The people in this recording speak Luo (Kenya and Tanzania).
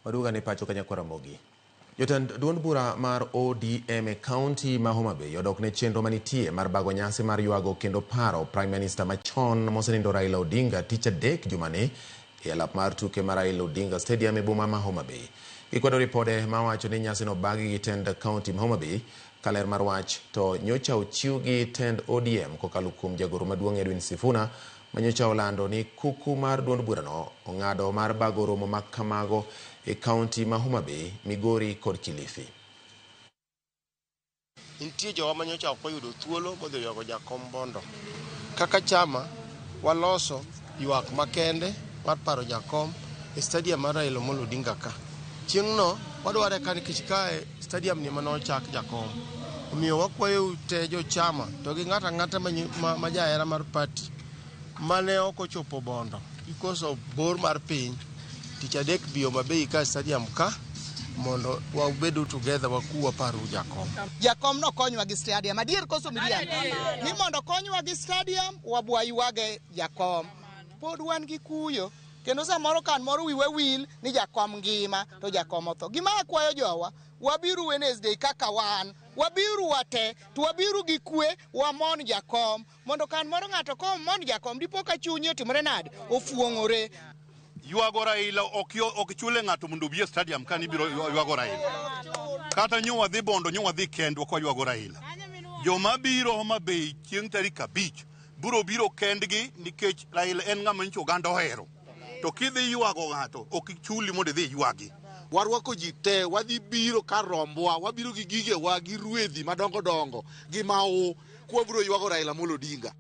Waduga ni pacho kanya kwa Ramogi. Jotend duond bura mar ODM e kaonti ma Homabay odok ne chenro manitie mar bago nyasi mar yuago kendo paro Prime Minister machon mosenindo Raila Odinga tich adek jumane e alap mar tuke mar Raila Odinga Stadium e boma ma Homabay. Gikwado ripode ma wacho ni nyasi no bagi gi tend kaonti ma Homabay kaler mar wach to nyocha ochiw gi tend ODM kokalo kuom jagoro maduong' Edwin Sifuna manyocha olando ni kuku mar duond bura no ong'ado mar bago romo ma kamago e kaonti ma Homabay, Migori kod Kilifi. Intie jowa manyocha ok oyudo thuolo modhi yuago jakom bondo. Kaka chama waloso yuak makende mar paro jakom e stadium mar Raila Odinga ka. Chieng' no wadware ka nikech kae stadium ni manochak jakom. Omiyo wakwayo te jo chama to gi ng'ata ng'ata ma jahera mar party mane ok ochopo bondo because of bor mar piny. Tich adek bi Homabay ka stadium ka mondo wabedo together wakuwa paro jakom. Jakom no konywa gi stadium. Adier koso milian. Ni mondo konywa gi stadium wabwa yuage jakom. Pod wan gi kuyo. Kendo samoro kan moro wiwa wil ni jakom ngima to jakom otho. Gima akwayo jowa wabiru Wednesday kaka wan. Wabiru wate to wabiru gi kwe wamon jakom. Mondo kan moro ng'ato ko mon jakom dipo ka chunye otimore nade ofuong'ore. Yuago Raila ok chule ng'ato mondo bi e stadium kan ibiro yuago Raila. Kata nyo wadhi bondo nyo wadhi kendwa kwa yuago Raila. Joma biro Homabay chieng' tarik 5 biro kendgi nikech Raila en ng'ama nyicho oganda ohero. To kidhi yuago ng'ato ok chuli mondo idhi yuagi. Warwako ji te wadhi biro ka rombwa wabiro gi gige wa gi ruedhi madongo dongo gi mau kwa biro yuago Raila Odinga.